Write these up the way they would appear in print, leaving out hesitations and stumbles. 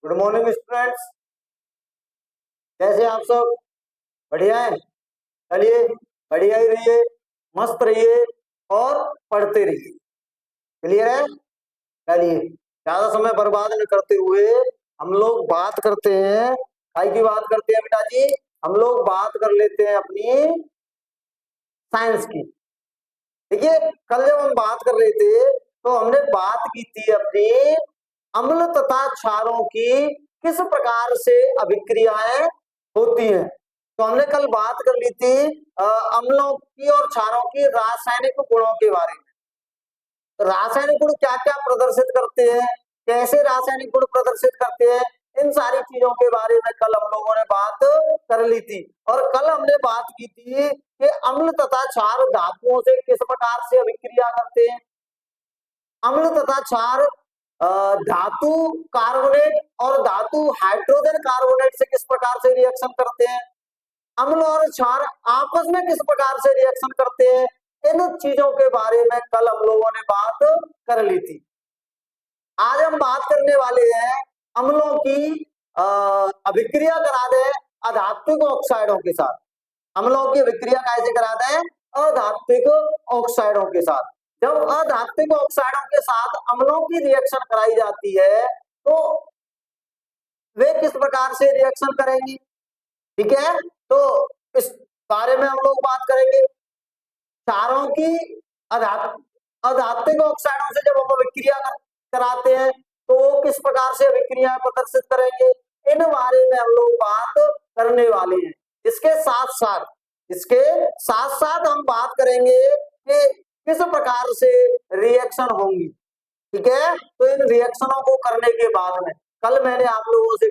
Good morning students. कैसे आप सब? बढ़िया है। चलिए, बढ़िया ही रहिए, मस्त रहिए और पढ़ते रहिए। क्लियर है? चलिए, ज्यादा समय बर्बाद न करते हुए हम लोग बात करते हैं। काय की बात करते हैं बेटा जी? हम लोग बात कर लेते हैं अपनी साइंस की। देखिए, कल जब हम बात कर रहे थे तो हमने बात की थी अपनी अम्ल तथा क्षारों की किस प्रकार से अभिक्रियाएं होती हैं। तो हमने कल बात कर ली थी अम्लों की और क्षारों की रासायनिक गुणों के बारे में। तो रासायनिक गुण क्या क्या प्रदर्शित करते हैं, कैसे रासायनिक गुण प्रदर्शित करते हैं, इन सारी चीजों के बारे में कल हम लोगों ने बात कर ली थी। और कल हमने बात की थी कि अम्ल तथा क्षार धातुओं से किस प्रकार से अभिक्रिया करते हैं। अम्ल तथा क्षार धातु कार्बोनेट और धातु हाइड्रोजन कार्बोनेट से किस प्रकार से रिएक्शन करते हैं। अम्ल और क्षार आपस में किस प्रकार से रिएक्शन करते हैं, इन चीजों के बारे में कल हम लोगों ने बात कर ली थी। आज हम बात करने वाले हैं अम्लों की अभिक्रिया करा दें अधात्विक ऑक्साइडों के साथ। अम्लों की अभिक्रिया कैसे कराते हैं? अधात्विक ऑक्साइडों के साथ। जब अधात्विक ऑक्साइडों के साथ अम्लों की रिएक्शन कराई जाती है तो वे किस प्रकार से रिएक्शन करेंगी, ठीक है? तो इस बारे में हम लोग बात करेंगे। क्षारों की अधात्विक ऑक्साइडों से जब हम अभिक्रिया कराते हैं तो वो किस प्रकार से अभिक्रिया प्रदर्शित करेंगे, इन बारे में हम लोग बात करने वाले हैं। इसके साथ साथ हम बात करेंगे कि किस प्रकार से रिएक्शन होंगी, ठीक है? तो इन रिएक्शनों को करने के बाद में कल मैंने आप लोगों से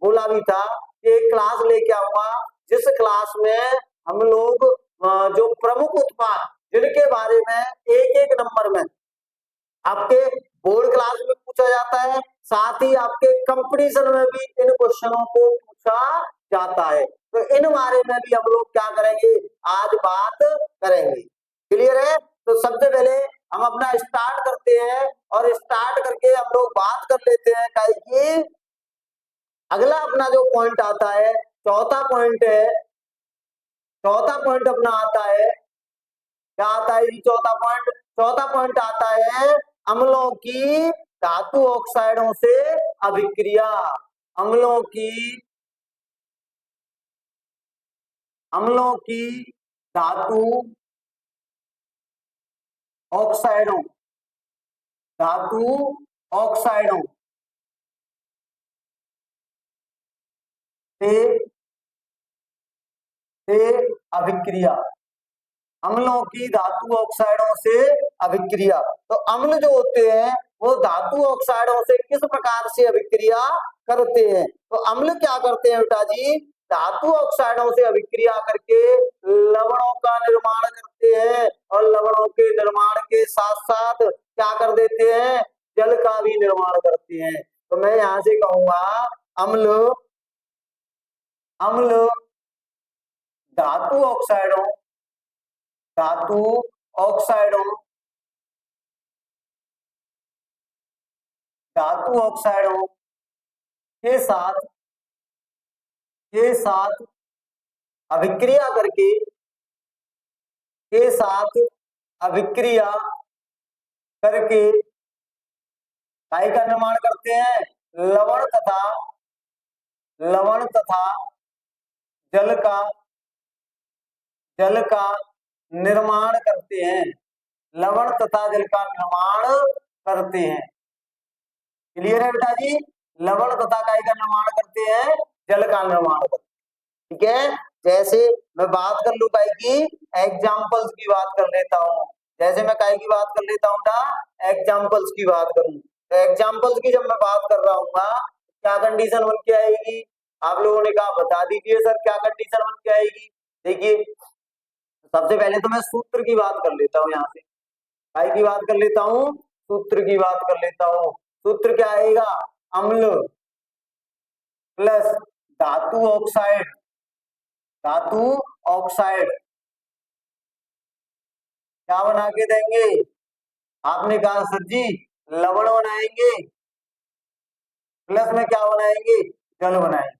बोला भी था कि एक क्लास लेके आऊंगा जिस क्लास में हम लोग जो प्रमुख उत्पाद जिनके बारे में एक एक नंबर में आपके बोर्ड क्लास में पूछा जाता है, साथ ही आपके कंपटीशन में भी इन क्वेश्चनों को पूछा जाता है। तो इन बारे में भी हम लोग क्या करेंगे, आज बात करेंगे। क्लियर है? तो सबसे पहले हम अपना स्टार्ट करते हैं और स्टार्ट करके हम लोग बात कर लेते हैं कि अगला अपना जो पॉइंट आता है, चौथा पॉइंट है। चौथा पॉइंट अपना आता है, क्या आता है जी? चौथा पॉइंट आता है अम्लों की धातु ऑक्साइडों से अभिक्रिया। अम्लों की धातु ऑक्साइडों से अभिक्रिया। अम्लों की धातु ऑक्साइडों से अभिक्रिया। तो अम्ल जो होते हैं वो धातु ऑक्साइडों से किस प्रकार से अभिक्रिया करते हैं? तो अम्ल क्या करते हैं बेटा जी? धातु ऑक्साइडों से अभिक्रिया करके लवणों का निर्माण करते हैं और लवणों के निर्माण के साथ साथ क्या कर देते हैं, जल का भी निर्माण करते हैं। तो मैं यहां से कहूंगा अम्ल अम्ल धातु ऑक्साइडों धातु ऑक्साइडों धातु ऑक्साइडों के साथ अभिक्रिया करके काय का निर्माण करते हैं, लवण तथा जल का निर्माण करते हैं। लवण तथा जल का निर्माण करते हैं। क्लियर है बेटा जी? लवण तथा काय का निर्माण करते हैं, जल का निर्माण करते हैं। ठीक है? जैसे मैं बात कर लू काय की, एग्जाम्पल्स की बात कर लेता हूं। जैसे मैं काय की बात कर लेता हूँ ना, एग्जाम्पल्स की बात करूं तो एग्जाम्पल्स की जब मैं बात कर रहा हूँ क्या कंडीशन बन के आएगी? आप लोगों ने कहा बता दीजिए सर क्या कंडीशन बन के आएगी। देखिए, सबसे पहले तो मैं सूत्र की बात कर लेता हूँ, यहाँ से काय की बात कर लेता हूँ, सूत्र की बात कर लेता हूँ। सूत्र क्या आएगा? अम्ल प्लस धातु ऑक्साइड क्या बना के देंगे? आपने कहा सर जी लवण बनाएंगे प्लस में क्या बनाएंगे, जल बनाएंगे।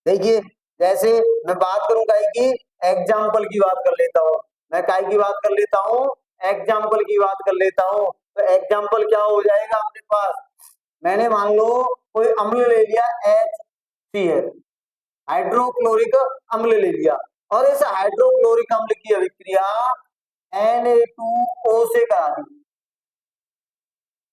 देखिए जैसे मैं बात करूं काय की, एग्जाम्पल की बात कर लेता हूं, मैं काय की बात कर लेता हूं, एग्जाम्पल की बात कर लेता हूं। तो एग्जाम्पल क्या हो जाएगा अपने पास, मैंने मान लो कोई अम्ल ले लिया HCl, हाइड्रोक्लोरिक अम्ल ले लिया, और इस हाइड्रोक्लोरिक अम्ल की अभिक्रिया Na2O से करा दी,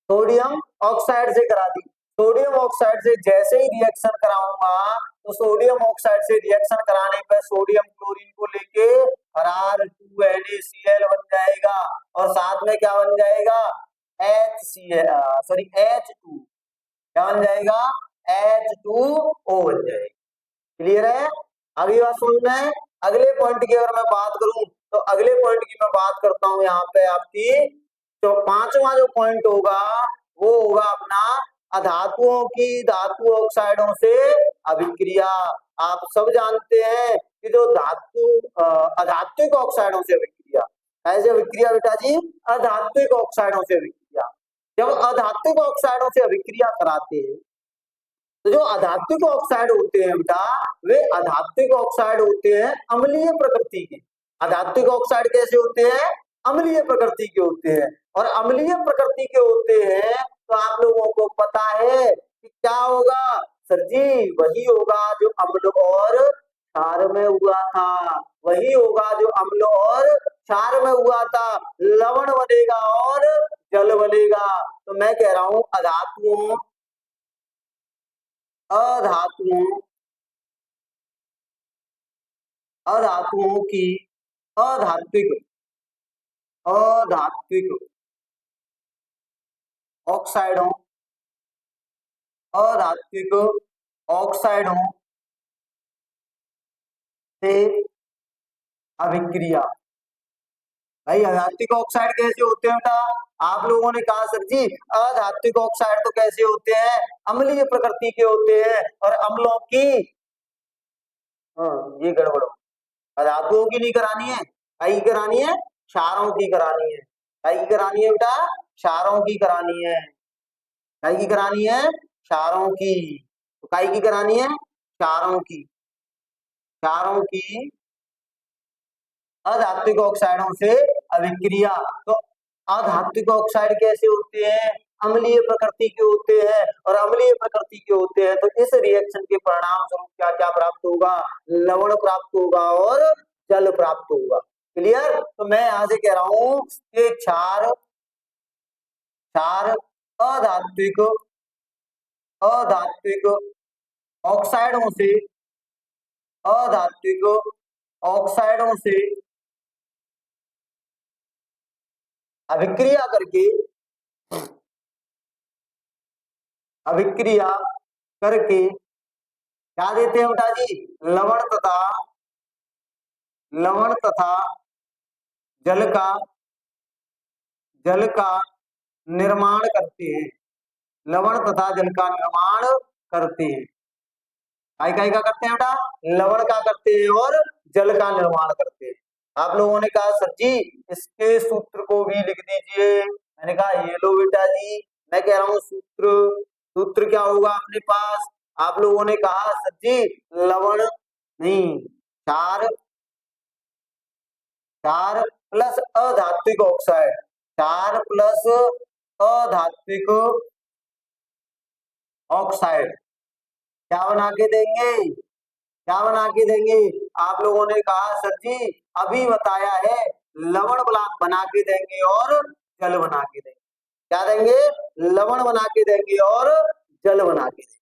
सोडियम ऑक्साइड से करा दी। सोडियम ऑक्साइड से जैसे ही रिएक्शन कराऊंगा तो सोडियम ऑक्साइड से रिएक्शन कराने पर सोडियम क्लोरीन को लेके RR2NaCl बन जाएगा, और साथ में क्या बन जाएगा, H2 क्या बन जाएगा, H2O बन जाएगा। क्लियर है, अगली बात सुन रहे हैं। अगले पॉइंट की अगर मैं बात करूं तो अगले पॉइंट की मैं बात करता हूं यहाँ पे आपकी, तो पांचवा जो पॉइंट होगा वो होगा अपना अधातुओं की धातु ऑक्साइडों से अभिक्रिया। आप सब जानते हैं कि जो धातु अधात्विक ऑक्साइडों से अभिक्रिया, ऐसे अभिक्रिया बेटा जी, अधात्विक ऑक्साइडों से अभिक्रिया, जब अधात्विक ऑक्साइडों से अभिक्रिया कराते हैं तो जो अधात्विक ऑक्साइड होते हैं बेटा, वे अधात्विक ऑक्साइड होते हैं अम्लीय प्रकृति के। अधात्विक ऑक्साइड कैसे होते हैं, अम्लीय प्रकृति के होते हैं, और अम्लीय प्रकृति के होते हैं तो आप लोगों को पता है कि क्या होगा सर जी, वही होगा जो अम्ल और क्षार में हुआ था, वही होगा जो अम्ल और क्षार में हुआ था, लवण बनेगा और जल बनेगा। तो मैं कह रहा हूं अधातुओं अधातुओं अधातुओं की अधात्विक अधात्विक ऑक्साइडों अधात्विक ऑक्साइडों से अभिक्रिया। भाई अधात्विक ऑक्साइड कैसे होते हैं बेटा, आप लोगों ने कहा सर जी अधात्विक ऑक्साइड तो कैसे होते हैं, अम्लीय प्रकृति के होते हैं, और अम्लों की ये गड़बड़, धातुओं की नहीं करानी है, कई करानी है, क्षारों की करानी है, कई करानी है बेटा, क्षारों की करानी है, कई की करानी है, क्षारों की, तो कई की करानी है, क्षारों की, क्षारों की अधात्विक ऑक्साइडों से अभिक्रिया। तो अधात्विक ऑक्साइड कैसे होते हैं, अम्लीय प्रकृति के होते हैं, और अम्लीय प्रकृति के होते हैं तो इस रिएक्शन के परिणाम स्वरूप क्या क्या प्राप्त होगा, लवण प्राप्त होगा और जल प्राप्त होगा। क्लियर, तो मैं यहां से कह रहा हूं कि क्षार क्षार अधात्विक अधात्विक ऑक्साइडों से अधात्विक ऑक्साइडों से अभिक्रिया करके अभिक्रिया करके क्या देते हैं बेटा जी, लवण तथा जल का निर्माण करते हैं, लवण तथा जल का निर्माण करते हैं। काय का करते हैं बेटा, लवण का करते हैं और जल का निर्माण करते हैं। आप लोगों ने कहा सर जी इसके सूत्र को भी लिख दीजिए, मैंने कहा ये लो बेटा जी, मैं कह रहा हूं सूत्र, सूत्र क्या होगा अपने पास, आप लोगों ने कहा सर जी लवण नहीं, क्षार क्षार प्लस अधात्विक ऑक्साइड, क्षार प्लस अधात्विक ऑक्साइड क्या बना के देंगे, क्या बना के देंगे, आप लोगों ने कहा सर जी अभी बताया है, लवण बना के देंगे और जल बना के देंगे। क्या देंगे, लवण बना के देंगे और जल बना के देंगे।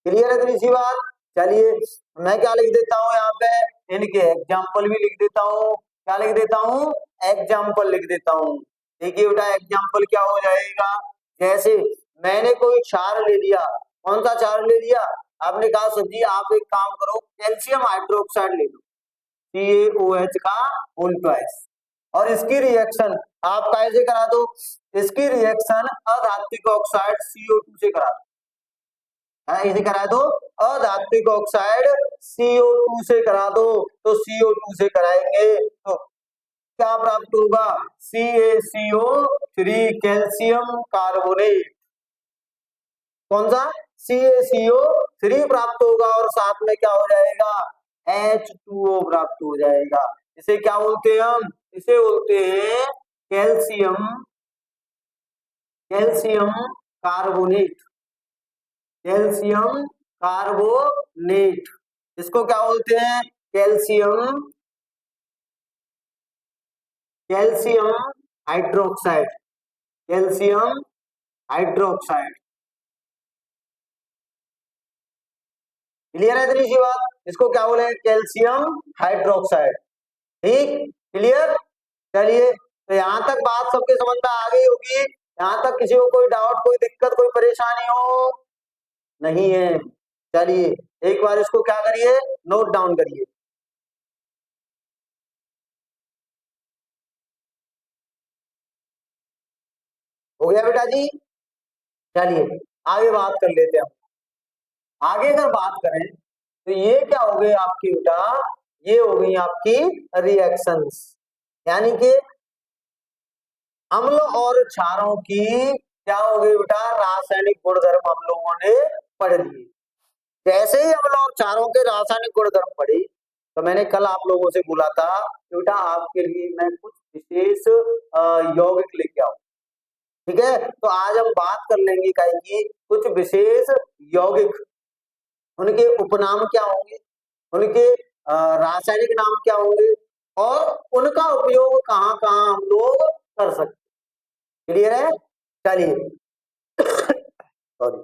क्लियर है इसी बात। चलिए मैं क्या लिख देता हूं यहाँ पे, इनके एग्जाम्पल भी लिख देता हूँ, क्या लिख देता हूँ, एग्जाम्पल लिख देता हूँ। देखिए बेटा एग्जाम्पल क्या हो जाएगा, जैसे मैंने कोई क्षार ले लिया, कौन सा क्षार ले लिया, आपने कहा सर जी आप एक काम करो कैल्शियम हाइड्रोक्साइड ले लो, CaOH का होल ट्वाइस, और इसकी रिएक्शन आप कैसे करा दो, इसकी रिएक्शन अधात्विक ऑक्साइड CO2 से करा दो, इसे करा दो, अधात्विक ऑक्साइड CO2 से करा दो, तो CO2 से कराएंगे तो क्या प्राप्त होगा, CaCO3 कैल्शियम कार्बोनेट, कौन सा CaCO3 प्राप्त होगा और साथ में क्या हो जाएगा, H2O प्राप्त हो जाएगा। इसे क्या बोलते हैं हम, इसे बोलते हैं calcium calcium carbonate, calcium carbonate. इसको क्या बोलते हैं, calcium calcium hydroxide, calcium hydroxide. Clear है इतनी सी बात, इसको क्या बोले, कैल्शियम हाइड्रोक्साइड। ठीक, क्लियर। चलिए, तो यहां तक बात सबके समझ में आ गई होगी। यहां तक किसी को कोई डाउट, कोई दिक्कत, कोई परेशानी हो, नहीं है। चलिए एक बार इसको क्या करिए, नोट डाउन करिए। हो गया बेटा जी। चलिए आगे बात कर लेते हैं। आगे अगर बात करें तो ये क्या हो गई आपकी बेटा, ये हो गई आपकी रिएक्शंस, यानी कि अम्ल और क्षारों की क्या हो गई बेटा, रासायनिक गुणधर्म हम लोगों ने पढ़ लिए। जैसे ही अम्ल और क्षारों के रासायनिक गुणधर्म पढ़ी, तो मैंने कल आप लोगों से बोला था कि बेटा आपके लिए मैं कुछ विशेष यौगिक लेके आऊं। ठीक है, तो आज हम बात कर लेंगे की कुछ विशेष यौगिक, उनके उपनाम क्या होंगे, उनके रासायनिक नाम क्या होंगे और उनका उपयोग कहाँ कहाँ हम लोग कर सकते। क्लियर है। चलिए सॉरी,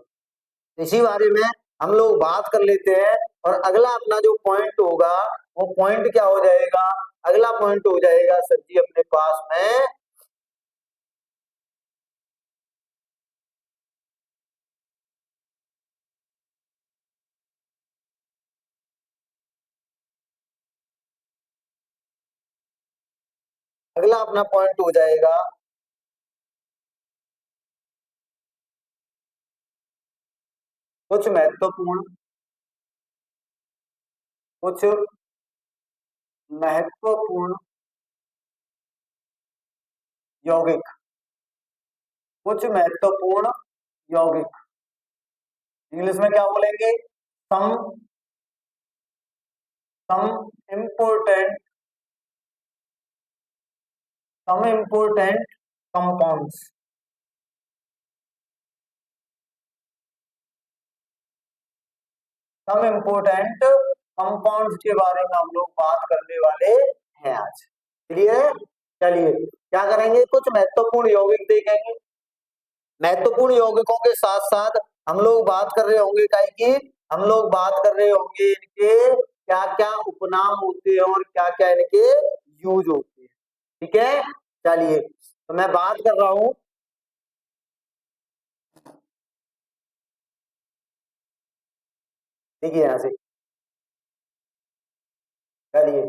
इसी बारे में हम लोग बात कर लेते हैं। और अगला अपना जो पॉइंट होगा वो पॉइंट क्या हो जाएगा, अगला पॉइंट हो जाएगा सर जी अपने पास में अगला अपना पॉइंट हो जाएगा कुछ महत्वपूर्ण कुछ महत्वपूर्ण यौगिक, कुछ महत्वपूर्ण यौगिक, इंग्लिश में क्या बोलेंगे, some some important some important compounds. Some important compounds के बारे में हम लोग बात करने वाले हैं आज। क्लियर। चलिए क्या करेंगे, कुछ महत्वपूर्ण यौगिक देखेंगे। महत्वपूर्ण यौगिकों के साथ साथ हम लोग बात कर रहे होंगे काहे की, हम लोग बात कर रहे होंगे इनके क्या क्या उपनाम होते हैं और क्या क्या इनके यूज होते हैं। ठीक है, चलिए तो मैं बात कर रहा हूं, देखिए यहां से, चलिए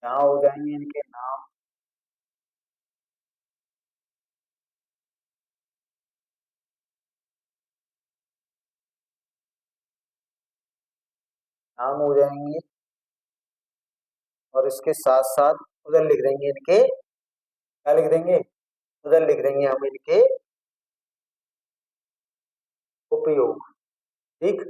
यहाँ हो जाएंगे इनके नाम। नाम हो जाएंगे और इसके साथ साथ उधर लिख देंगे इनके, क्या लिख देंगे, उधर लिख देंगे हम इनके उपयोग। ठीक,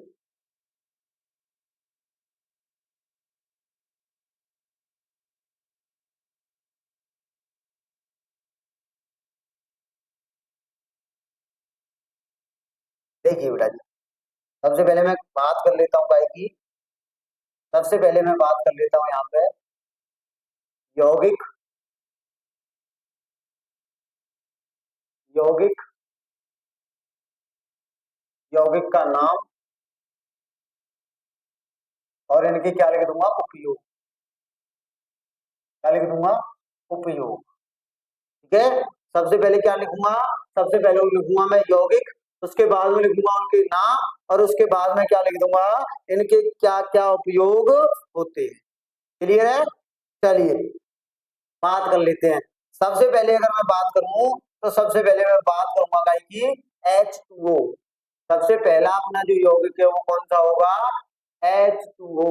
देखिए बेटा जी, सबसे पहले मैं बात कर लेता हूँ भाई की, सबसे पहले मैं बात कर लेता हूँ यहाँ पे यौगिक, यौगिक यौगिक का नाम और इनके क्या लिख दूंगा, उपयोग। क्या लिख दूंगा, उपयोग। ठीक है, सबसे पहले क्या लिखूंगा, सबसे पहले लिखूंगा मैं यौगिक, उसके बाद में लिखूंगा उनके नाम और उसके बाद में क्या लिख दूंगा, इनके क्या क्या उपयोग होते हैं। क्लियर है। चलिए बात कर लेते हैं। सबसे पहले अगर मैं बात करूं तो सबसे पहले मैं बात करूंगा गाय की H2O। सबसे पहला अपना जो यौगिक है वो कौन सा होगा, H2O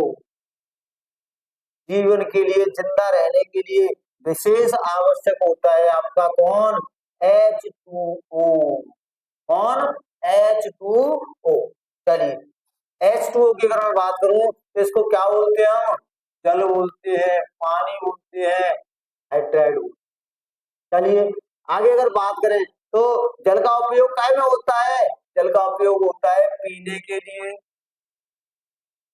जीवन के लिए, जिंदा रहने के लिए विशेष आवश्यक होता है आपका कौन? H2O। कौन? H2O। चलिए H2O की अगर मैं बात करूं तो इसको क्या बोलते हैं हम? जल बोलते हैं, पानी बोलते हैं, हाइड्राइड बोलते हैं। चलिए आगे अगर बात करें तो जल का उपयोग काय में होता है? जल का उपयोग होता है पीने के लिए,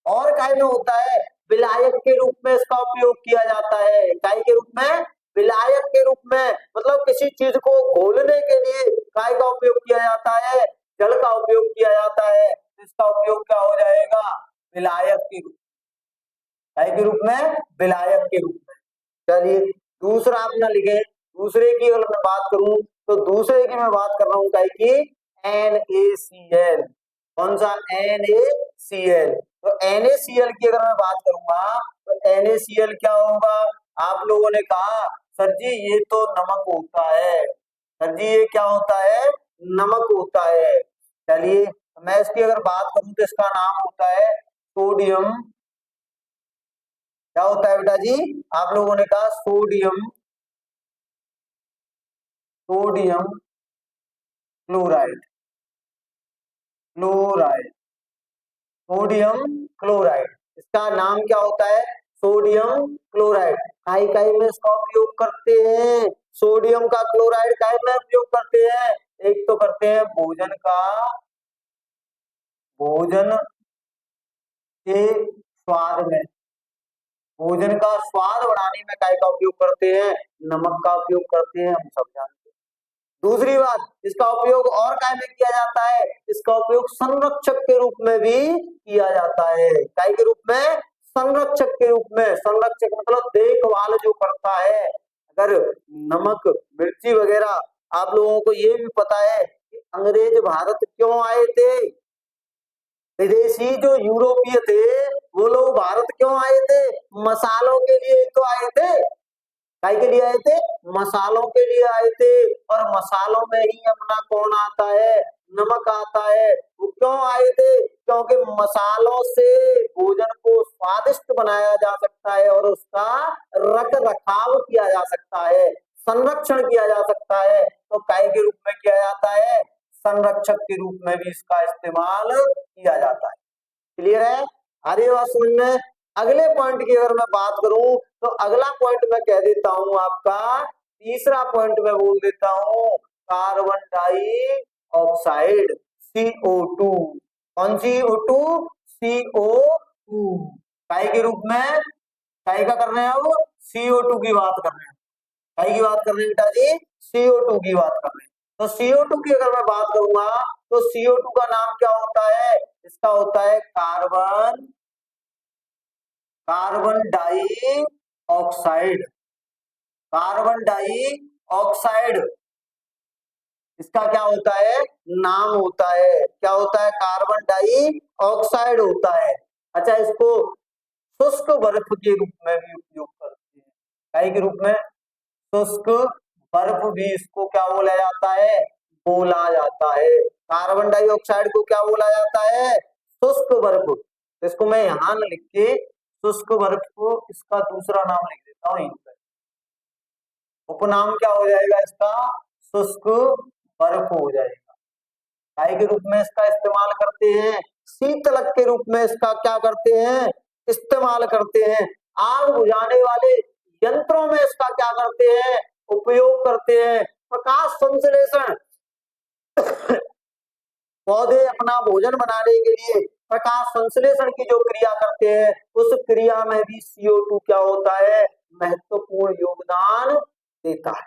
और काय में होता है? विलायक के रूप में इसका उपयोग किया जाता है। काय के रूप में? विलायक के रूप में, मतलब किसी चीज को घोलने के लिए काय का उपयोग किया जाता है? जल का उपयोग किया जाता है। इसका उपयोग क्या हो जाएगा? विलायक के रूप में। काय के रूप में? विलायक के रूप में। चलिए दूसरा अपना लिखे, दूसरे की अगर मैं बात करूं तो दूसरे की मैं बात कर रहा हूं काय की? NaCl। कौन सा? NaCl। तो NaCl की अगर मैं बात करूंगा तो NaCl क्या होगा? आप लोगों ने कहा सर जी ये तो नमक होता है। सर जी ये क्या होता है? नमक होता है। चलिए मैं इसकी अगर बात करूं तो इसका नाम होता है सोडियम। क्या होता है बेटा जी? आप लोगों ने कहा sodium, sodium chloride, chloride, sodium chloride. इसका नाम क्या होता है? Sodium chloride. काई काई में इसका उपयोग करते हैं? सोडियम का क्लोराइड काई में उपयोग करते हैं? एक तो करते हैं भोजन का, भोजन के स्वाद में, भोजन का स्वाद बढ़ाने में काय का उपयोग करते हैं? नमक का उपयोग करते हैं, हम सब जानते हैं। दूसरी बात, इसका उपयोग और काय में किया जाता है? इसका उपयोग संरक्षक के रूप में भी किया जाता है। काय के रूप में? संरक्षक के रूप में। संरक्षक मतलब देखभाल जो करता है। अगर नमक मिर्ची वगैरह, आप लोगों को ये भी पता है कि अंग्रेज भारत क्यों आए थे? विदेशी जो यूरोपीय थे वो लोग भारत क्यों आए थे? मसालों के लिए तो आए थे। काय के लिए आए थे? मसालों के लिए आए थे। और मसालों में ही अपना कौन आता है? नमक आता है। वो क्यों आए थे? क्योंकि मसालों से भोजन को स्वादिष्ट बनाया जा सकता है और उसका रख रखाव किया जा सकता है, संरक्षण किया जा सकता है। तो काय के रूप में किया जाता है? संरक्षक के रूप में भी इसका इस्तेमाल किया जाता है। क्लियर है? आ रही है बात समझ में? अगले पॉइंट की अगर मैं बात करूं तो अगला पॉइंट मैं कह देता हूं आपका, तीसरा पॉइंट मैं बोल देता हूं कार्बन डाई ऑक्साइड, CO2। कौन सी O2? CO2। काय के रूप में? काय का कर रहे हैं अब? CO2 की बात कर रहे हैं। काय की बात कर रहे हैं बेटा जी? CO2 की बात कर रहे हैं। तो CO2 की अगर मैं बात करूंगा तो CO2 का नाम क्या होता है? इसका होता है carbon, carbon dioxide, carbon dioxide. इसका क्या होता है? नाम होता है। क्या होता है? कार्बन डाई ऑक्साइड होता है। अच्छा इसको शुष्क बर्फ के रूप में भी उपयोग करते हैं। काय के रूप में? शुष्क बर्फ भी इसको क्या बोला जाता है? बोला जाता है। कार्बन डाइऑक्साइड को क्या बोला जाता है? शुष्क बर्फ। इसको मैं यहां न लिख के शुष्क बर्फ को इसका दूसरा नाम लिख देता हूं। उपनाम क्या हो जाएगा इसका? शुष्क बर्फ हो जाएगा। काय के रूप में इसका इस्तेमाल करते हैं? शीतलक के रूप में इसका क्या करते हैं? इस्तेमाल करते हैं। आग बुझाने वाले यंत्रों में इसका क्या करते हैं? उपयोग करते हैं। प्रकाश संश्लेषण, पौधे अपना भोजन बनाने के लिए प्रकाश संश्लेषण की जो क्रिया करते हैं उस क्रिया में भी CO2 क्या होता है? महत्वपूर्ण योगदान देता है।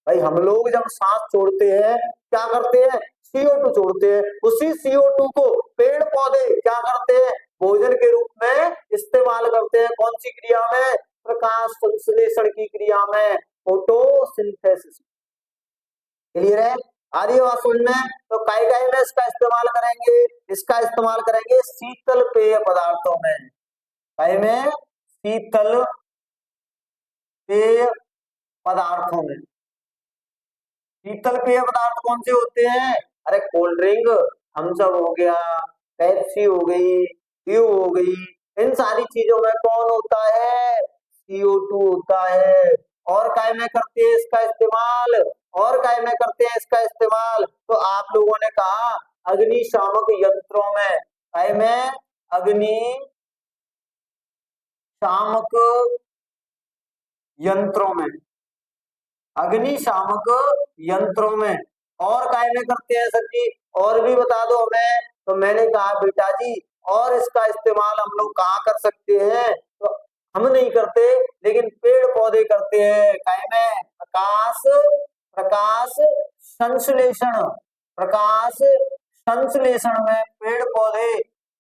भाई हम लोग जब सांस छोड़ते हैं क्या करते हैं? CO2 छोड़ते हैं। उसी CO2 को पेड़ पौधे क्या करते हैं? भोजन के रूप में इस्तेमाल करते हैं। कौन सी क्रिया में? प्रकाश संश्लेषण की क्रिया में, फोटोसिंथेसिस। क्लियर है? आ रही है बात समझ में? तो काय काय में इसका इस्तेमाल करेंगे? इसका इस्तेमाल करेंगे शीतल पेय पदार्थों में। काय में? शीतल पेय पदार्थों में। शीतल पेय पदार्थ कौन से होते हैं? अरे कोल्ड ड्रिंक, थम्स अप हो गया, पेप्सी हो गई, ट्यूब हो गई, इन सारी चीजों में कौन होता है, CO2 होता है। और काय में करते हैं इसका इस्तेमाल, और काय में करते हैं इसका इस्तेमाल, तो आप लोगों ने कहा अग्निशामक यंत्रों में, काय में, अग्निशामक यंत्रों में, अग्निशामक यंत्रों में। और काय में करते हैं सर जी, और भी बता दो हमें। तो मैंने कहा बेटा जी और इसका इस्तेमाल हम लोग कहाँ कर सकते हैं, तो हम नहीं करते लेकिन पेड़ पौधे करते हैं। काय में, प्रकाश, प्रकाश संश्लेषण, प्रकाश संश्लेषण में पेड़ पौधे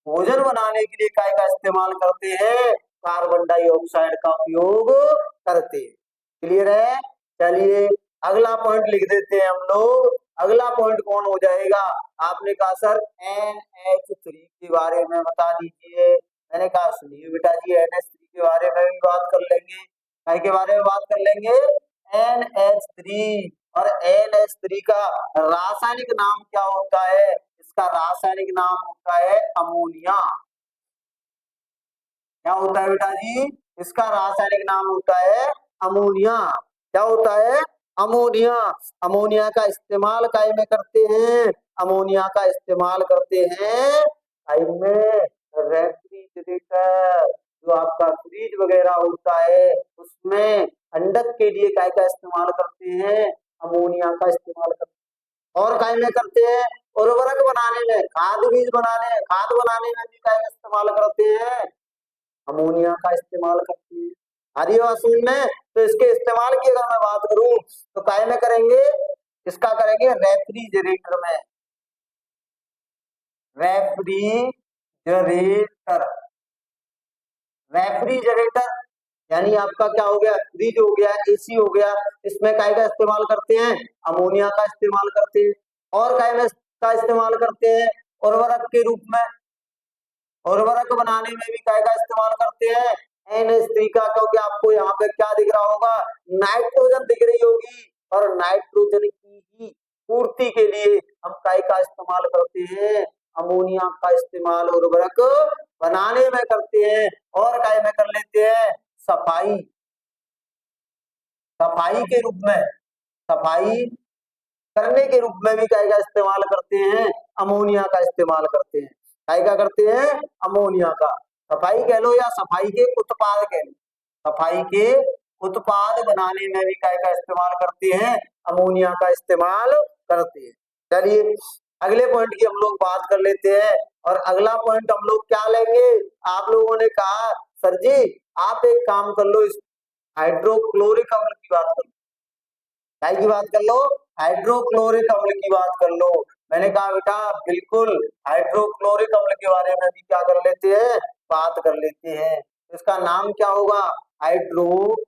भोजन बनाने के लिए काय का इस्तेमाल करते हैं, कार्बन डाइऑक्साइड का उपयोग करते हैं। क्लियर है। चलिए अगला पॉइंट लिख देते हैं हम लोग। अगला पॉइंट कौन हो जाएगा, आपने कहा सर NH3 के बारे में बता दीजिए। मैंने कहा सुनिए बेटा जी NH3 के बारे में भी बात कर लेंगे। काय के बारे में बात कर लेंगे, NH3। और NH3 का रासायनिक नाम क्या होता है, इसका रासायनिक नाम होता है अमोनिया। क्या होता है बेटा जी, इसका रासायनिक नाम होता है अमोनिया। क्या होता है, अमोनिया। अमोनिया का इस्तेमाल काय में करते हैं, अमोनिया का इस्तेमाल करते हैं काय में, रेफ्रिजरेटर, जो आपका फ्रिज वगैरह होता है उसमें ठंडक के लिए काय का इस्तेमाल करते हैं, अमोनिया का इस्तेमाल करते हैं। और काय में करते हैं, उर्वरक बनाने में, खाद बीज बनाने, खाद बनाने में भी काय का इस्तेमाल करते हैं, अमोनिया का इस्तेमाल करते हैं। आदि बात समझ में। तो इसके इस्तेमाल की अगर मैं बात करूं तो काय में करेंगे, इसका करेंगे रेफ्रिजरेटर में, रेफ्रिजरेटर, रेफ्रिजरेटर यानी आपका क्या हो गया, फ्रिज हो गया, AC हो गया, इसमें काय का इस्तेमाल करते हैं, अमोनिया का इस्तेमाल करते हैं। और काय में का इस्तेमाल करते हैं, उर्वरक के रूप में, उर्वरक बनाने में भी काय का इस्तेमाल करते हैं, NH3 का। क्योंकि आपको यहाँ पे क्या दिख रहा होगा, नाइट्रोजन दिख रही होगी, और नाइट्रोजन की ही पूर्ति के लिए हम काय का इस्तेमाल करते हैं, अमोनिया का इस्तेमाल उर्वरक बनाने में करते हैं। और काय में कर लेते हैं, सफाई, सफाई के रूप में, सफाई करने के रूप में भी काय का इस्तेमाल करते हैं, अमोनिया का इस्तेमाल करते हैं। काय का करते हैं, अमोनिया का। सफाई कह लो या सफाई के उत्पाद कह लो, सफाई के उत्पाद बनाने में भी काय का इस्तेमाल करते हैं, अमोनिया का इस्तेमाल करते हैं। चलिए अगले पॉइंट की हम लोग बात कर लेते हैं। और अगला पॉइंट हम लोग क्या लेंगे, आप लोगों ने कहा सर जी आप एक काम कर लो, इस हाइड्रोक्लोरिक अम्ल की बात कर लो। काय की बात कर लो, हाइड्रोक्लोरिक अम्ल की बात कर लो। मैंने कहा बेटा बिल्कुल हाइड्रोक्लोरिक अम्ल के बारे में भी क्या कर लेते हैं, बात कर लेते हैं। इसका नाम क्या होगा, हाइड्रोक्लोरिक,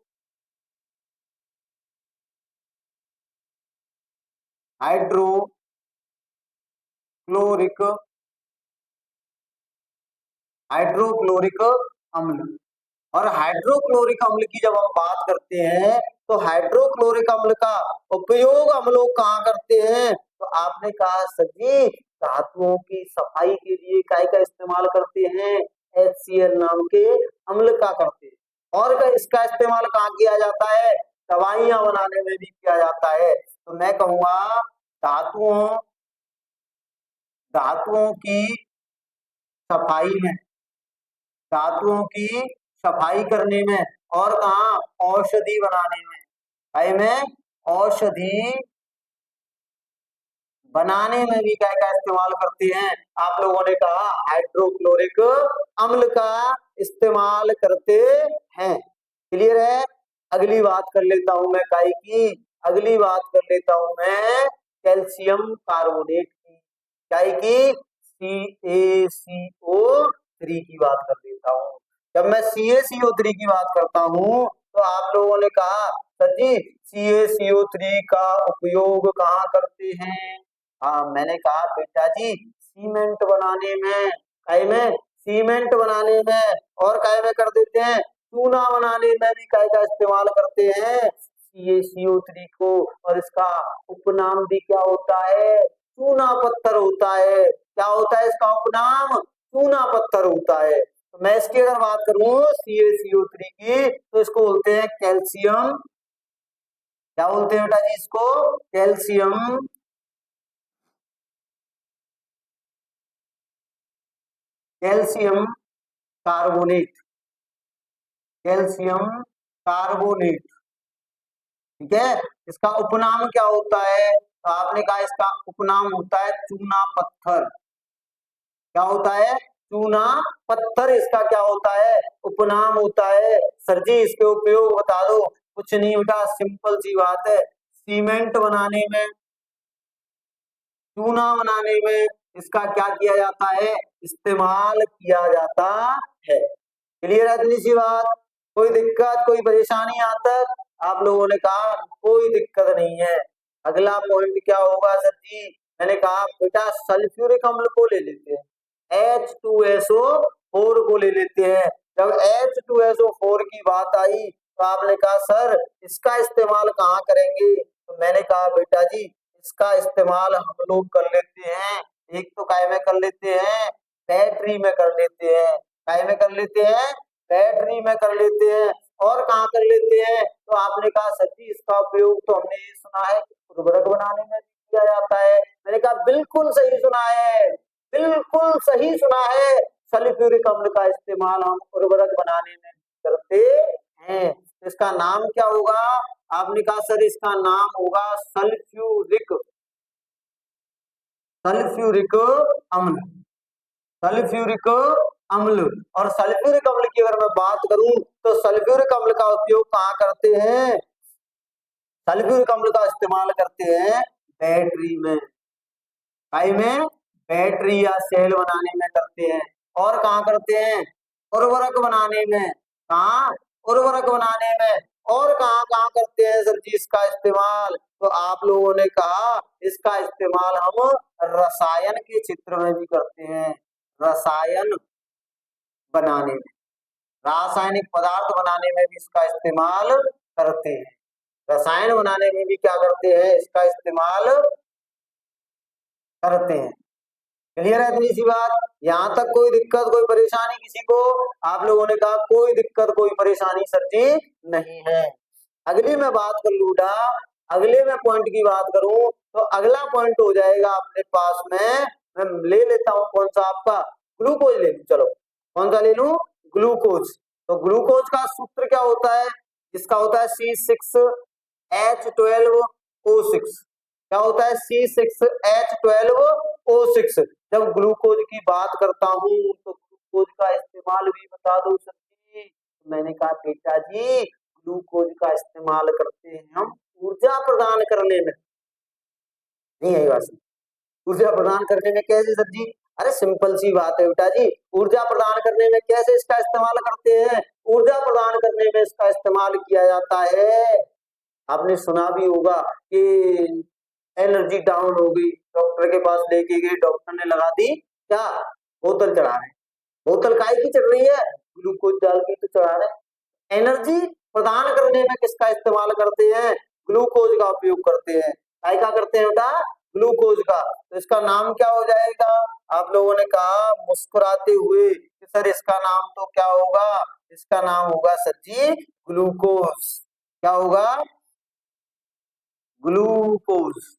हाइड्रोक्लोरिक अम्ल। और हाइड्रोक्लोरिक अम्ल की जब हम बात करते हैं तो हाइड्रोक्लोरिक अम्ल का उपयोग हम लोग कहाँ करते हैं, तो आपने कहा सर जी धातुओं की सफाई के लिए काय का इस्तेमाल करते हैं, HCl नाम के अम्ल का करते हैं। और इसका इस्तेमाल कहाँ किया जाता है, दवाइयां बनाने में भी किया जाता है। तो मैं कहूंगा धातुओं, धातुओं की सफाई में, धातुओं की सफाई करने में, और कहा औषधि बनाने में, काय में औषधि बनाने में भी काय का इस्तेमाल करते हैं। आप लोगों ने कहा हाइड्रोक्लोरिक अम्ल का इस्तेमाल करते हैं। क्लियर है। अगली बात कर लेता हूं मैं काय की, अगली बात कर लेता हूं मैं कैल्शियम कार्बोनेट की, काय की CaCO3 की बात कर लेता हूँ। जब मैं CaCO3 की बात करता हूँ तो आप लोगों ने कहा सर जी CaCO3 का उपयोग कहाँ करते हैं, हाँ मैंने कहा बेटा जी सीमेंट बनाने में, काय में सीमेंट बनाने में, और काय में कर देते हैं, चूना बनाने में भी काय का इस्तेमाल करते हैं, CaCO3 को। और इसका उपनाम भी क्या होता है, चूना पत्थर होता है। क्या होता है इसका उपनाम, चूना पत्थर होता है। तो मैं इसकी अगर बात करूं CaCO3 की, तो इसको बोलते हैं कैल्शियम, क्या बोलते हैं बेटा जी इसको, calcium calcium carbonate, calcium carbonate, ठीक है। इसका उपनाम क्या होता है, तो आपने कहा इसका उपनाम होता है चूना पत्थर, क्या होता है, चूना पत्थर इसका क्या होता है, उपनाम होता है। सर जी इसके उपयोग बता दो, कुछ नहीं बेटा, सिंपल सी बात है, सीमेंट बनाने में, चूना बनाने में इसका क्या किया जाता है, इस्तेमाल किया जाता है। क्लियर है इतनी सी बात, कोई दिक्कत कोई परेशानी यहाँ तक, आप लोगों ने कहा कोई दिक्कत नहीं है। अगला पॉइंट क्या होगा सर जी, मैंने कहा बेटा सल्फ्यूरिक अम्ल को ले लेते हैं, H2SO4 को ले लेते हैं। जब H2SO4 की बात आई तो आपने कहा सर इसका इस्तेमाल कहाँ करेंगे, तो मैंने कहा बेटा जी इसका इस्तेमाल हम लोग कर लेते हैं, एक तो काय में कर लेते हैं, बैटरी में कर लेते हैं, काय में कर लेते हैं, बैटरी में कर लेते हैं, और कहाँ कर लेते हैं, तो आपने कहा सर जी इसका उपयोग तो हमने ये सुना है उर्वरक बनाने में भी किया जाता है। मैंने कहा बिल्कुल सही सुना है, बिल्कुल सही सुना है, सल्फ्यूरिक अम्ल का इस्तेमाल हम उर्वरक बनाने में करते हैं। इसका नाम क्या होगा, आपने कहा सर इसका नाम होगा सल्फ्यूरिक, सल्फ्यूरिक अम्ल, सल्फ्यूरिक अम्ल। और सल्फ्यूरिक अम्ल की अगर मैं बात करूं तो सल्फ्यूरिक अम्ल का उपयोग कहाँ करते हैं, सल्फ्यूरिक अम्ल का इस्तेमाल करते हैं बैटरी में, काई में, बैटरी या सेल बनाने में करते हैं। और कहाँ करते हैं, उर्वरक बनाने में, कहाँ, उर्वरक बनाने में। और कहाँ कहाँ करते हैं सर जी इसका इस्तेमाल, तो आप लोगों ने कहा इसका इस्तेमाल हम रसायन के क्षेत्र में भी करते हैं, रसायन बनाने में, रासायनिक पदार्थ बनाने में भी इसका इस्तेमाल करते हैं, रसायन बनाने में भी क्या करते हैं, इसका इस्तेमाल करते हैं। क्लियर है इतनी सी बात, यहाँ तक कोई दिक्कत कोई परेशानी किसी को, आप लोगों ने कहा कोई दिक्कत कोई परेशानी सर जी नहीं है। अगली मैं बात कर लूटा, अगले में पॉइंट की बात करूं तो अगला पॉइंट हो जाएगा अपने पास में, मैं ले लेता हूं कौन सा आपका, ग्लूकोज ले लूं, चलो कौन सा ले लूं, ग्लूकोज। तो ग्लूकोज का सूत्र क्या होता है, इसका होता है C6H12O6, क्या होता है C6H12O6। जब ग्लूकोज की बात करता हूं तो ग्लूकोज का इस्तेमाल भी बता दो सर जी, मैंने कहा बेटा जी ग्लूकोज का इस्तेमाल करते हैं हम ऊर्जा प्रदान करने में, नहीं है बात, ऊर्जा प्रदान करने में कैसे सर जी, अरे सिंपल सी बात है बेटा जी, ऊर्जा प्रदान करने में कैसे इसका इस्तेमाल करते हैं, ऊर्जा प्रदान करने में इसका इस्तेमाल किया जाता है, आपने सुना भी होगा कि एनर्जी डाउन हो गई, डॉक्टर के पास लेके गए, डॉक्टर ने लगा दी क्या, बोतल चढ़ा रहे, बोतल काहे की चढ़ रही है, ग्लूकोज डाल के तो चढ़ा रहे। एनर्जी प्रदान करने में किसका इस्तेमाल करते हैं, ग्लूकोज का उपयोग करते हैं, काय का करते हैं बेटा, ग्लूकोज का। तो इसका नाम क्या हो जाएगा, आप लोगों ने कहा मुस्कुराते हुए कि सर इसका नाम तो क्या होगा, इसका नाम होगा सर जी ग्लूकोज, क्या होगा, ग्लूकोज।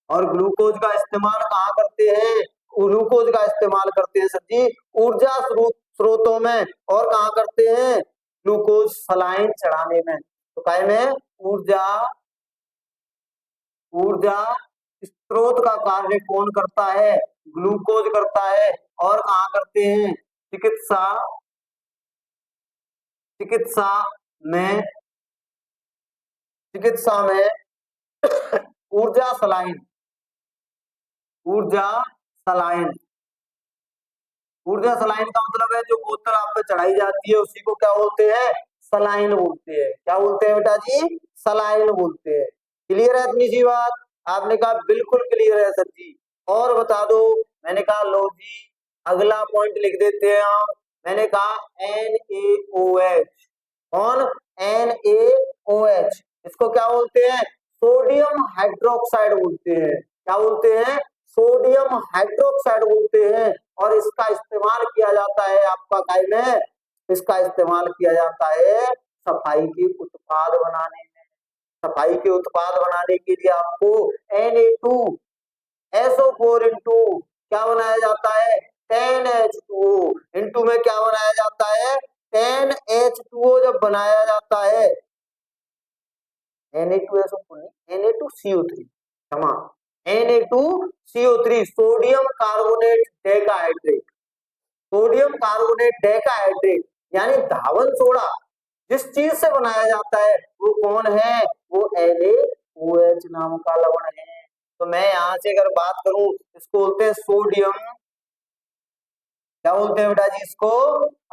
और ग्लूकोज का इस्तेमाल कहाँ करते हैं, ग्लूकोज का इस्तेमाल करते हैं सर जी ऊर्जा स्रोतों में, और कहाँ करते हैं, ग्लूकोज सलाइन चढ़ाने में, तो काय में, ऊर्जा, ऊर्जा स्रोत का कार्य कौन करता है, ग्लूकोज करता है। और कहाँ करते हैं, चिकित्सा, चिकित्सा में, चिकित्सा में ऊर्जा सलाइन, ऊर्जा सलाइन, ऊर्जा सलाइन का मतलब है जो बोतल आप पे चढ़ाई जाती है उसी को क्या बोलते हैं, सलाइन बोलते हैं, क्या बोलते हैं बेटा जी, सलाइन बोलते हैं। क्लियर है इतनी सी बात, आपने कहा बिल्कुल क्लियर है सर जी, और बता दो, मैंने कहा लो जी अगला पॉइंट लिख देते हैं हम, मैंने कहा NaOH, कौन, NaOH, इसको क्या बोलते हैं, सोडियम हाइड्रोक्साइड बोलते हैं, क्या बोलते हैं, सोडियम हाइड्रोक्साइड बोलते हैं। और इसका इस्तेमाल किया जाता है आपका काय में, इसका इस्तेमाल किया जाता है सफाई के उत्पाद बनाने में। सफाई के उत्पाद बनाने के लिए आपको Na2SO4 इंटू क्या बनाया जाता है 10H2O, इंटू में क्या बनाया जाता है 10H2O जब बनाया जाता है Na2SO4 Na2CO3 क्षमा Na2CO3 sodium carbonate decahydrate, sodium carbonate decahydrate यानी धावन सोडा जिस चीज से बनाया जाता है वो कौन है, वो NaOH नाम का लवण है। तो मैं यहां से अगर बात करूं इसको बोलते हैं सोडियम, क्या बोलते हैं बेटा जी इसको,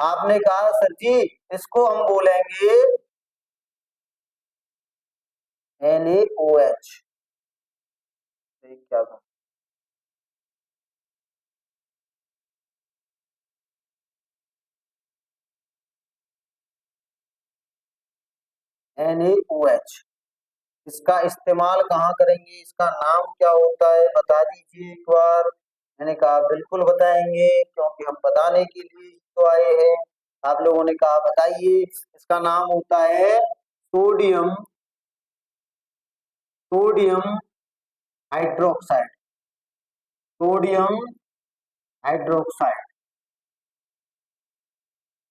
आपने कहा सर जी इसको हम बोलेंगे NaOH, क्या था NaOH, इसका इस्तेमाल कहाँ करेंगे, इसका नाम क्या होता है बता दीजिए एक बार। मैंने कहा बिल्कुल बताएंगे क्योंकि हम बताने के लिए तो आए हैं। आप लोगों ने कहा बताइए, इसका नाम होता है sodium, sodium hydroxide, sodium hydroxide.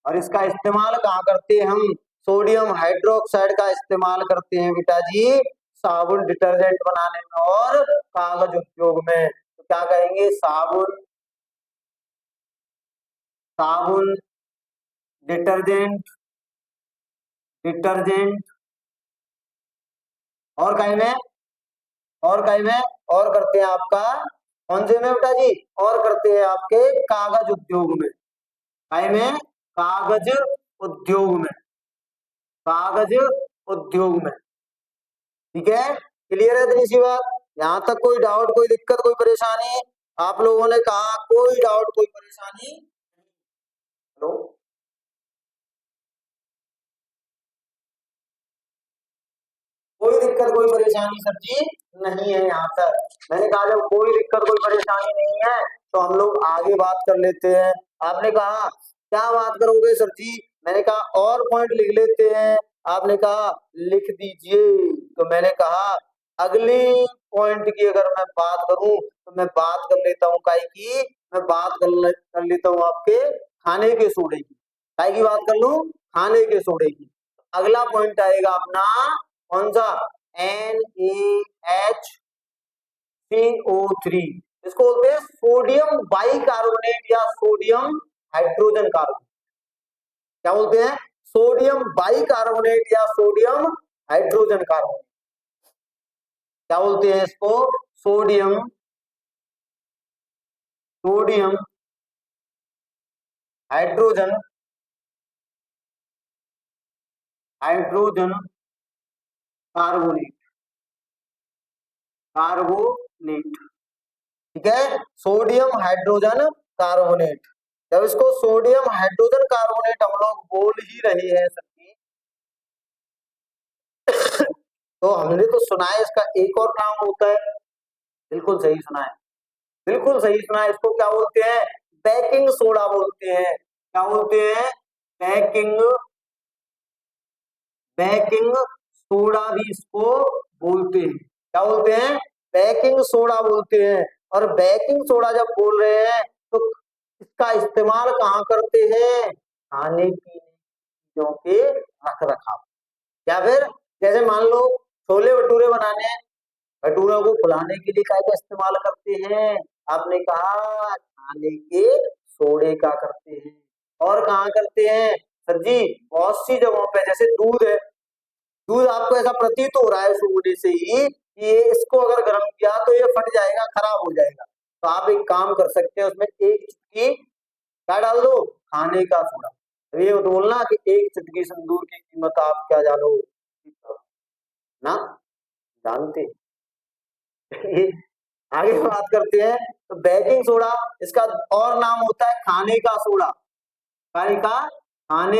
और इसका इस्तेमाल कहाँ करते हैं हम, सोडियम हाइड्रोक्साइड का इस्तेमाल करते हैं बेटा जी साबुन डिटर्जेंट बनाने में और कागज उद्योग में। तो क्या कहेंगे साबुन, साबुन डिटर्जेंट, डिटर्जेंट और कहीं में, और कहीं में और करते हैं आपका कौन से में बेटा जी, और करते हैं आपके कागज उद्योग में, कहीं में कागज उद्योग में, कागज उद्योग में। ठीक है, क्लियर है इतनी सी बात, यहाँ तक कोई डाउट कोई दिक्कत कोई परेशानी, आप लोगों ने कहा कोई डाउट कोई परेशानी। हेलो कोई दिक्कत कोई परेशानी सर जी नहीं है यहाँ तक। मैंने कहा जब कोई दिक्कत कोई परेशानी नहीं है तो हम लोग आगे बात कर लेते हैं। आपने कहा क्या बात करोगे सर जी, मैंने कहा और पॉइंट लिख लेते हैं, आपने कहा लिख दीजिए। तो मैंने कहा अगली पॉइंट की अगर मैं बात करूं तो मैं बात कर लेता हूँ काय की, मैं बात कर लेता हूँ आपके खाने के सोडे की, काय की बात कर लूं खाने के सोडे की। अगला पॉइंट आएगा अपना कौन सा NaHCO3, इसको बोलते हैं सोडियम बाइकार्बोनेट या सोडियम हाइड्रोजन कार्बोनेट। क्या बोलते हैं सोडियम बाइकार्बोनेट या सोडियम हाइड्रोजन कार्बोनेट। क्या बोलते हैं इसको sodium, sodium hydrogen, hydrogen carbonate, carbonate. ठीक है, सोडियम हाइड्रोजन कार्बोनेट। जब इसको सोडियम हाइड्रोजन कार्बोनेट हम लोग बोल ही रहे हैं सभी तो हमने तो सुना है इसका एक और नाम होता है, बिल्कुल सही सुना है, बिल्कुल सही सुना है, इसको क्या बोलते हैं बेकिंग सोडा बोलते हैं। क्या बोलते हैं बेकिंग, बेकिंग सोडा भी इसको बोलते हैं। क्या बोलते हैं बेकिंग सोडा बोलते हैं। और बेकिंग सोडा जब बोल रहे हैं तो इसका इस्तेमाल कहाँ करते हैं, खाने पीने चीजों के रख रखाव, या फिर जैसे मान लो छोले भटूरे बनाने हैं, भटूरों को फुलाने के लिए क्या इस्तेमाल करते हैं, आपने कहा खाने के सोडे का करते हैं। और कहाँ करते हैं सर जी बहुत सी जगहों पे, जैसे दूध है, दूध आपको ऐसा प्रतीत हो रहा है सुनने से ही कि ये इसको अगर गर्म किया तो ये फट जाएगा खराब हो जाएगा, तो आप एक काम कर सकते हैं उसमें एक चुटकी क्या डाल दो खाने का सोडा। तो ये मत बोलना कि एक चुटकी सिंदूर की कीमत आप क्या जानो ना जानते आगे बात करते हैं। तो बेकिंग सोडा इसका और नाम होता है खाने का सोडा, खाने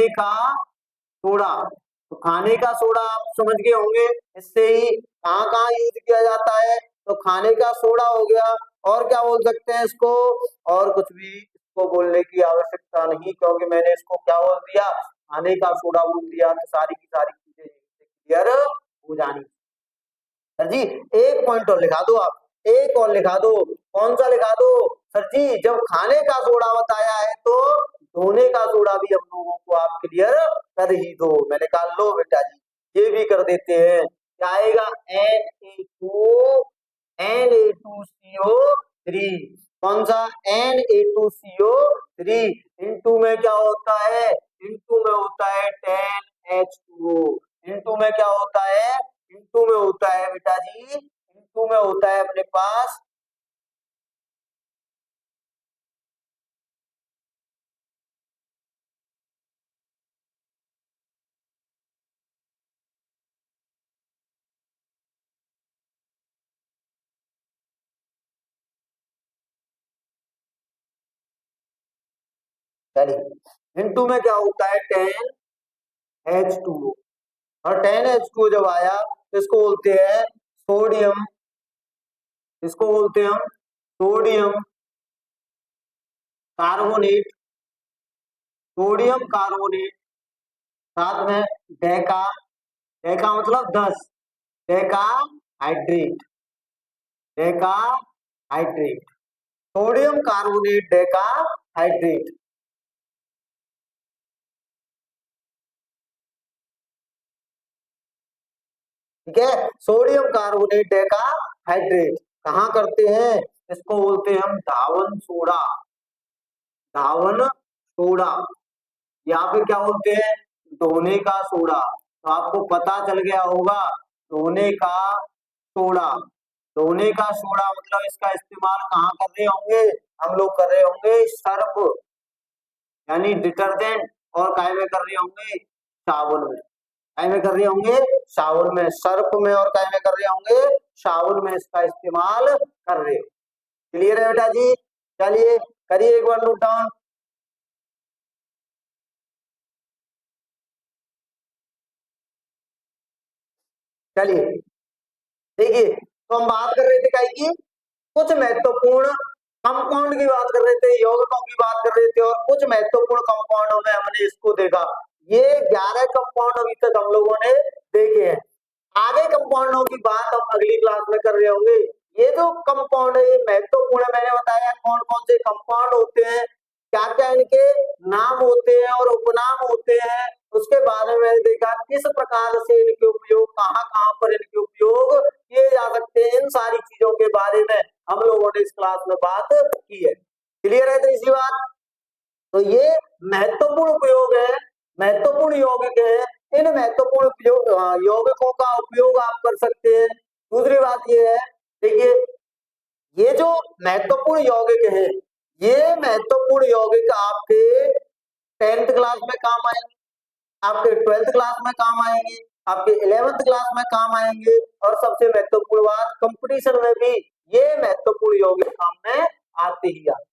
का सोडा। तो खाने का सोडा आप समझ गए होंगे, इससे ही कहाँ कहाँ यूज किया जाता है, तो खाने का सोडा हो गया। और क्या बोल सकते हैं इसको, और कुछ भी को बोलने की आवश्यकता नहीं, क्योंकि मैंने इसको क्या बोल दिया, खाने का सोडा बोल दिया, तो सारी की सारी चीजें क्लियर हो जानी। सर जी एक पॉइंट और लिखा दो आप, एक और लिखा दो, कौन सा लिखा दो सर जी, जब खाने का सोडा बताया है तो धोने का सोडा भी हम लोगों को आप क्लियर कर ही दो। मैंने कहा लो बेटा जी ये भी कर देते हैं, क्या आएगा Na2CO3, कौन सा Na2CO3, इनटू में क्या होता है, इनटू में होता है 10H2O, इनटू में क्या होता है, इनटू में होता है बेटा जी, इनटू में होता है अपने पास इनटू में क्या होता है 10H2O, और 10H2O जब आया तो इसको बोलते हैं सोडियम, इसको बोलते हैं हम सोडियम कार्बोनेट, सोडियम कार्बोनेट, साथ में डेका, डेका मतलब 10, Deka hydrate, Deka hydrate, sodium carbonate Deka hydrate. ठीक है, सोडियम कार्बोनेट डेका हाइड्रेट कहाँ करते हैं, इसको बोलते हैं हम धावन सोडा, धावन सोडा, या फिर क्या बोलते हैं धोने का सोडा। तो आपको पता चल गया होगा धोने का सोडा, धोने का सोडा मतलब इसका इस्तेमाल कहाँ कर रहे होंगे, हम लोग कर रहे होंगे सर्फ यानी डिटर्जेंट, और काय में कर रहे होंगे साबुन में, काय में कर रहे होंगे साबुन में, सर्फ में और काय में कर रहे होंगे साबुन में इसका इस्तेमाल कर रहे हो। क्लियर है बेटा जी, चलिए करिए एक बार नोट डाउन। चलिए देखिए, तो हम बात कर रहे थे काय की, कुछ महत्वपूर्ण कंपाउंड की बात कर रहे थे, यौगिकों की बात कर रहे थे, और कुछ महत्वपूर्ण कंपाउंडों में हमने इसको देखा। ये 11 कंपाउंड अभी तक हम लोगों ने देखे हैं, आगे कंपाउंडों की बात हम अगली क्लास में कर रहे होंगे। ये जो कंपाउंड है ये महत्वपूर्ण है, मैंने बताया कौन कौन से कंपाउंड होते हैं, क्या क्या इनके नाम होते हैं और उपनाम होते हैं, उसके बारे में देखा किस प्रकार से इनके उपयोग, कहाँ कहाँ पर इनके उपयोग किए जा सकते हैं, इन सारी चीजों के बारे में हम लोगों ने इस क्लास में बात की है। क्लियर है तो इसी बात, तो ये महत्वपूर्ण उपयोग है, महत्वपूर्ण यौगिक है, इन महत्वपूर्ण यौगिकों का उपयोग आप कर सकते हैं। दूसरी बात ये है देखिए, ये जो महत्वपूर्ण यौगिक है, ये महत्वपूर्ण यौगिक आपके 10th क्लास में काम आएंगे, आपके 12th क्लास में काम आएंगे, आपके 11th क्लास में काम आएंगे, और सबसे महत्वपूर्ण बात कंपटीशन में भी ये महत्वपूर्ण यौगिक काम में आते ही आते।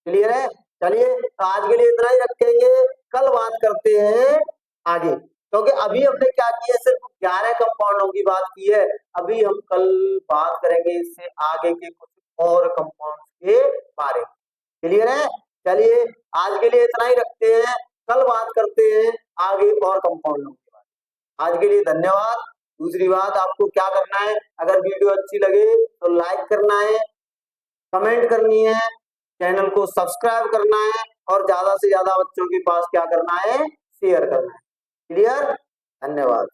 क्लियर है, चलिए तो आज के लिए इतना ही रखेंगे, कल बात करते हैं आगे, क्योंकि अभी हमने क्या किया, सिर्फ 11 कंपाउंडों की बात की है, अभी हम कल बात करेंगे इससे आगे के कुछ और कंपाउंड के बारे में। क्लियर है, चलिए आज के लिए इतना ही रखते हैं, कल बात करते हैं आगे और कंपाउंडों के बारे में। आज के लिए धन्यवाद। दूसरी बात आपको क्या करना है, अगर वीडियो अच्छी लगे तो लाइक करना है, कमेंट करनी है, चैनल को सब्सक्राइब करना है, और ज्यादा से ज्यादा बच्चों के पास क्या करना है, शेयर करना है। क्लियर, धन्यवाद।